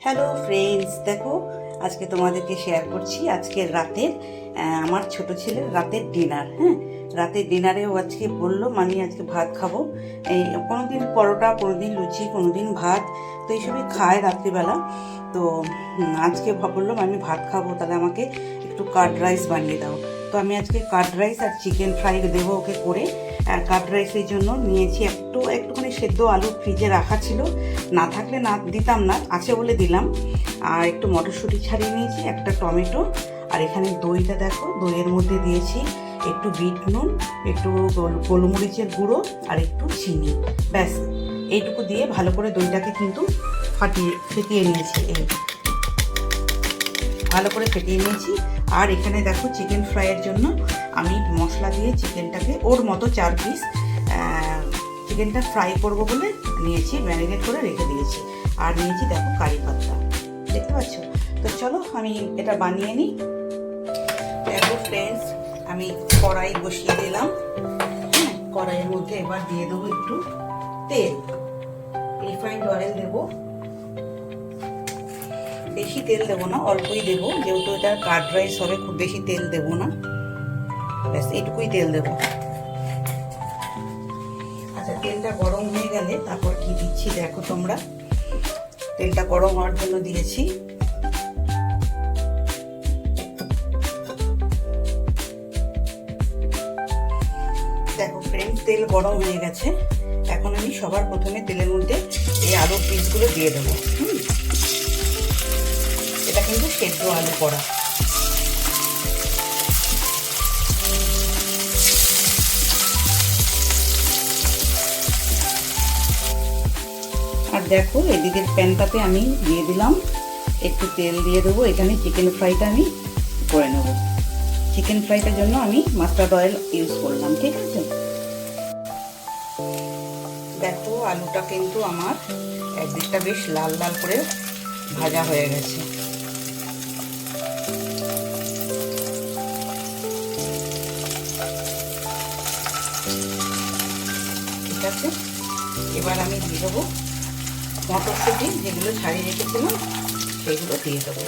Hello friends, দেখো আজকে তোমাদেরকে শেয়ার করছি আজকে রাতের আমার ছোট ছেলের রাতের ডিনার। হ্যাঁ, রাতের ডিনারেও আজকে বললো আমি আজকে ভাত খাবো। এই কোনোদিন পরোটা, কোনোদিন লুচি, কোনোদিন ভাত, তো এইসবই খায় রাত্রিবেলা। তো আজকে বললো আমি ভাত খাবো, তাহলে আমাকে একটু কার্ড রাইস বানিয়ে দাও। তো আমি আজকে কার্ড রাইস আর চিকেন ফ্রাই দেবো ওকে করে। আর কার্ড রাইসের জন্য নিয়েছি একটুখানি সেদ্ধ আলু, ফ্রিজে রাখা ছিল, না থাকলে না দিতাম না, আছে বলে দিলাম। আর একটু মটরশুঁটি ছাড়িয়ে নিয়েছি, একটা টমেটো, আর এখানে দইটা দেখো, দইয়ের মধ্যে দিয়েছি একটু বিট নুন, একটু গোলমরিচের গুঁড়ো আর একটু চিনি। ব্যাস এইটুকু দিয়ে ভালো করে দইটাকে কিন্তু ফেটিয়ে নিয়েছি, ভালো করে ফেটিয়ে নিয়েছি। আর এখানে দেখো চিকেন ফ্রাইয়ের জন্য আমি মশলা দিয়ে চিকেনটাকে ওর মতো 4 পিস চিকেনটা ফ্রাই করবো বলে নিয়েছি, ম্যারিনেট করে রেখে দিয়েছি। আর নিয়েছি দেখো কারি পাতা, দেখতে পাচ্ছ। তো চলো আমি এটা বানিয়ে নিই। দেখো ফ্রেন্ডস, আমি কড়াই বসিয়ে দিলাম। হ্যাঁ, কড়াইয়ের মধ্যে এবার দিয়ে দেবো একটু তেল, রিফাইন্ড অয়েল দেবো। বেশি তেল দেবো না, অল্পই দেবো, যেহেতু এটা কার্ড রাইস হবে, খুব বেশি তেল দেবো না, ব্যাস এইটুকুই তেল দেবো। আচ্ছা, তেলটা গরম হয়ে গেলে তারপর কি দিচ্ছি দেখো তোমরা। তেলটা গরম হওয়ার জন্য দিয়েছি দেখো ফ্রেন্ড, তেল গরম হয়ে গেছে। এখন আমি সবার প্রথমে তেলের মধ্যে এই আলুর পিসগুলো দিয়ে দেবো। এটা কিন্তু সেদ্ধ আলু করা। আর দেখো এদিকের প্যানটাতে আমি দিয়ে দিলাম একটু তেল, দিয়ে দেবো। এখানে চিকেন ফ্রাইটা আমি করে নেব। চিকেন ফ্রাইটার জন্য আমি মাস্টার্ড অয়েল ইউজ করলাম, ঠিক আছে। দেখো আলুটা কিন্তু আমার একদিকটা বেশ লাল লাল করে ভাজা হয়ে গেছে। ঠিক আছে, এবার আমি দিয়ে দেবো মটরশুঁটি, যেগুলো ছাড়িয়ে রেখেছিলাম সেগুলো দিয়ে দেবো।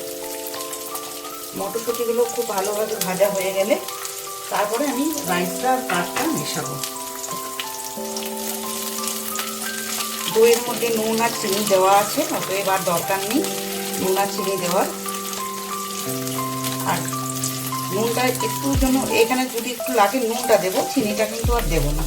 মটরশুঁটিগুলো খুব ভালোভাবে ভাজা হয়ে গেলে তারপরে আমি রাইসটা আর কাঠটা মেশাবো। দইয়ের মধ্যে নুন আর চিনি দেওয়া আছে, অতএব আর দরকার নেই নুন আর চিনি দেওয়ার। আর নুনটা একটু জন্য এখানে যদি একটু লাগে নুনটা দেবো, চিনিটা কিন্তু আর দেবো না।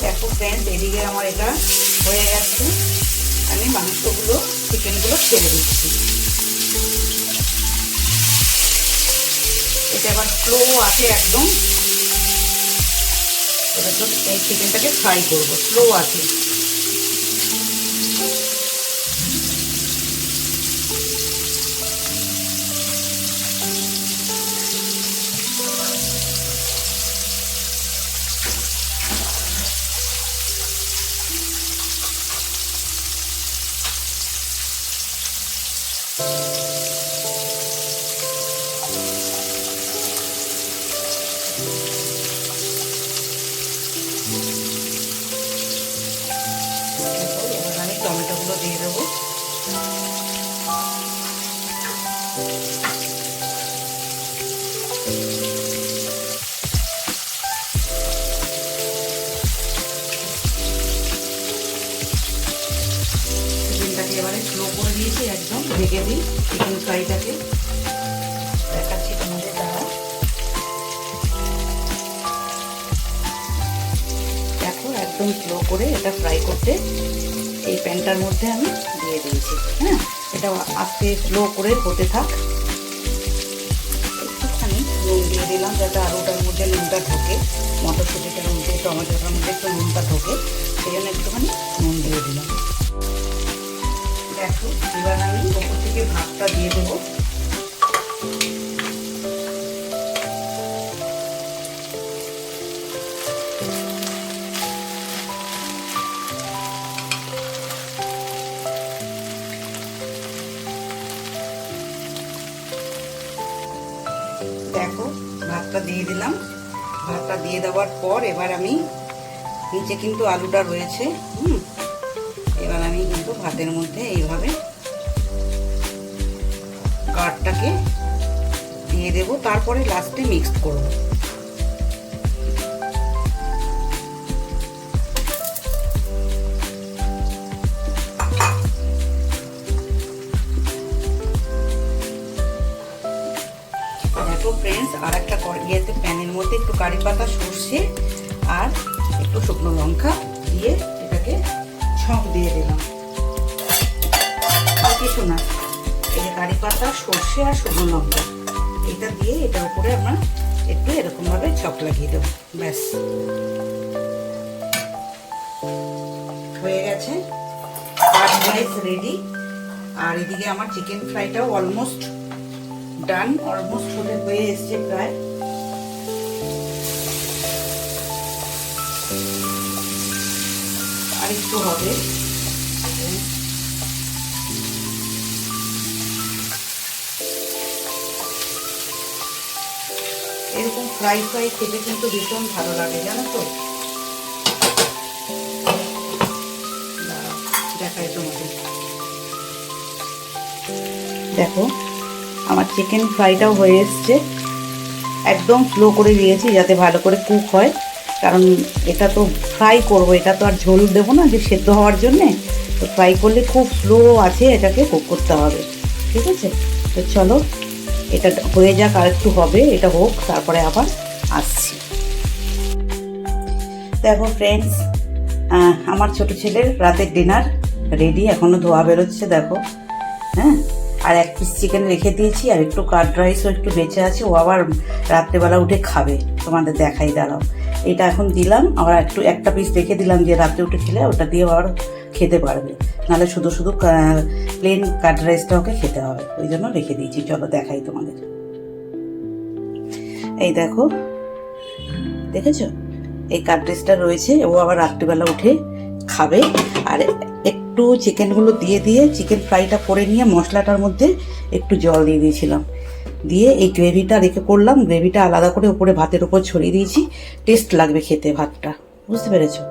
দেখো ফ্রেন্ডস, এদিকে আমার এটা হয়ে গেছে। আমি মাংসগুলো, চিকেনগুলো ছেড়ে দিচ্ছি। এটা এবার স্লো আছে একদম। এবার তো এই চিকেনটাকে ফ্রাই করবো স্লো আছে। এবার আমি টমেটোগুলো দিয়ে দেবো। চিকেনটাকে এবারে স্লো করে দিয়েছি, একদম ঢেকে দিই চিকেন ফ্রাইটাকে। দেখাচ্ছি তোমাদের দ্বারা। দেখো একদম স্লো করে এটা ফ্রাই করতে এই প্যানটার মধ্যে আমি দিয়ে দিয়েছি। হ্যাঁ, এটা আস্তে স্লো করে হতে থাক। একটুখানি নুন দিয়ে দিলাম যাতে আলুটার মধ্যে নুনটা ঢোকে, মটরশুঁটিটার মধ্যে, টমেটোটার মধ্যে একটু নুনটা ঢোকে, সেই জন্য একটুখানি নুন দিয়ে দিলাম। দেখো এবার আমি ওপর থেকে ভাতটা দিয়ে দেবো। দেখো ভাতটা দিয়ে দিলাম। ভাতটা দিয়ে দেওয়ার পর এবার আমি নিচে কিন্তু আলুটা রয়েছে, এবার আমি কিন্তু ভাতের মধ্যে এইভাবে কাঠটাকে দিয়ে দেব, তারপরে লাস্টে মিক্সড করব। দেখো ফ্রেন্ডস, আর একটা ইয়েতে প্যানের মধ্যে একটু কারি পাতা, সর্ষে আর একটু শুকনো লঙ্কা দিয়ে এটাকে ছক দিয়ে দিলাম। আর কিছু না, এই যে কারি পাতা, সর্ষে আর শুকনো লঙ্কা এটা দিয়ে এটার উপরে আমরা একটু এরকম ভাবে ছক লাগিয়ে দেবো। ব্যাস হয়ে গেছে, কার্ড রাইস রেডি। আর এদিকে আমার চিকেন ফ্রাইটাও অলমোস্ট ডান, অলমোস্ট হয়ে এসছে প্রায়। আর একটু হবে। এরকম ফ্রাই খেতে কিন্তু ভীষণ ভালো লাগে, জানো তো। দেখাই তোমাদের, দেখো আমার চিকেন ফ্রাইটাও হয়ে এসছে। একদম স্লো করে দিয়েছি যাতে ভালো করে কুক হয়, কারণ এটা তো ফ্রাই করব, এটা তো আর ঝোল দেবো না যে সেদ্ধ হওয়ার জন্যে। তো ফ্রাই করলে খুব স্লো আছে এটাকে কুক করতে হবে, ঠিক আছে। তো চলো এটা হয়ে যাক, আর একটু হবে, এটা হোক, তারপরে আবার আসছি। দেখো ফ্রেন্ডস, আমার ছোট ছেলের রাতের ডিনার রেডি, এখনো ধোয়া বেরোচ্ছে দেখো। হ্যাঁ, আর এক পিস চিকেন রেখে দিয়েছি, আর একটু কার্ড রাইসও একটু বেঁচে আছে, ও আবার রাত্রেবেলা উঠে খাবে, তোমাদের দেখাই দাঁড়াও। এটা এখন দিলাম, আবার একটা পিস রেখে দিলাম যে রাত্রে উঠে খেলে ওটা দিয়ে আবার খেতে পারবে, নাহলে শুধু শুধু প্লেন কার্ড রাইসটা ওকে খেতে হবে, ওই জন্য রেখে দিয়েছি। চলো দেখাই তোমাদের। এই দেখো, দেখেছো এই কার্ড রাইসটা রয়েছে, ও আবার রাত্রিবেলা উঠে খাবে। আর একটু চিকেনগুলো দিয়ে চিকেন ফ্রাইটা করে নিয়ে মশলাটার মধ্যে একটু জল দিয়ে দিয়েছিলাম, দিয়ে এই গ্রেভিটা রেখে করলাম। গ্রেভিটা আলাদা করে উপরে ভাতের উপর ছড়িয়ে দিয়েছি, টেস্ট লাগবে খেতে ভাতটা, বুঝতে পেরেছো।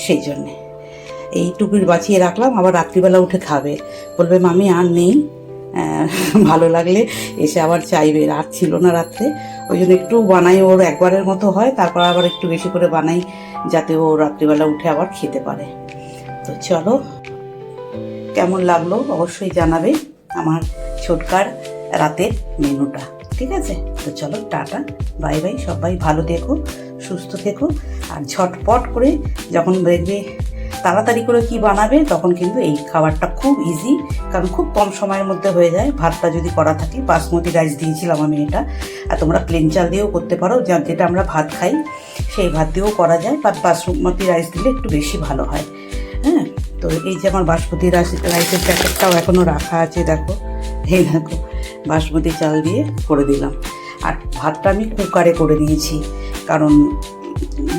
সেই জন্যে এইটুকু বাঁচিয়ে রাখলাম, আবার রাত্রিবেলা উঠে খাবে, বলবে মামি আর নেই, ভালো লাগলে এসে আবার চাইবে। রাত ছিল না রাত্রে, ওই জন্য একটু বানাই, ওর একবারের মতো হয়, তারপর আবার একটু বেশি করে বানাই যাতে ও রাত্রিবেলা উঠে আবার খেতে পারে। তো চলো, কেমন লাগলো অবশ্যই জানাবে আমার ছোটকার রাতের মেনুটা, ঠিক আছে। তো চলো টাটা, বাই বাই, সবাই ভালো থেকো, সুস্থ থেকো। আর ঝটপট করে যখন দেখবে তাড়াতাড়ি করে কি বানাবে, তখন কিন্তু এই খাবারটা খুব ইজি, কারণ খুব কম সময়ের মধ্যে হয়ে যায়। ভাতটা যদি করা থাকে, বাসমতি রাইস দিয়েছিলাম আমি এটা, আর তোমরা প্লেন চাল দিয়েও করতে পারো, যেটা আমরা ভাত খাই সেই ভাত দিয়েও করা যায়, বা বাসমতি রাইস দিলে একটু বেশি ভালো হয়। হ্যাঁ, তো এই যে আমার বাসমতি রাইসের প্যাকেটটাও এখনও রাখা আছে, দেখো এই দেখো, বাসমতি চাল দিয়ে করে দিলাম। আর ভাতটা আমি কুকারে করে দিয়েছি, কারণ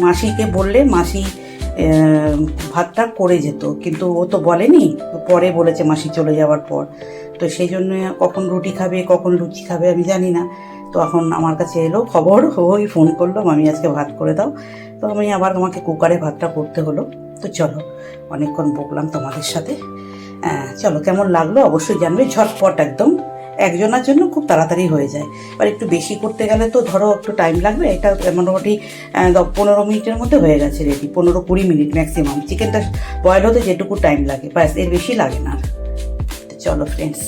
মাসিকে বললে মাসি ভাতটা করে যেত, কিন্তু ও তো বলেনি, পরে বলেছে মাসি চলে যাওয়ার পর। তো সেই জন্য কখন রুটি খাবে কখন লুচি খাবে আমি জানি না। তো এখন আমার কাছে এলো খবর, ওই ফোন করলো মামি আজকে ভাত করে দাও, তো আমি আবার আমাকে কুকারে ভাতটা করতে হলো। তো চলো, অনেকক্ষণ বকলাম তোমাদের সাথে। চলো, কেমন লাগলো অবশ্যই জানবে। ঝটপট একদম, একজনের জন্য খুব তাড়াতাড়ি হয়ে যায়। আর একটু বেশি করতে গেলে তো ধরো একটু টাইম লাগবে। এটা মোটামুটি 15 মিনিটের মধ্যে হয়ে গেছে রেডি, 15-20 মিনিট ম্যাক্সিমাম। চিকেনটা বয়েল হতে যেটুকু টাইম লাগে, ব্যাস, এর বেশি লাগে না। চলো ফ্রেন্ডস।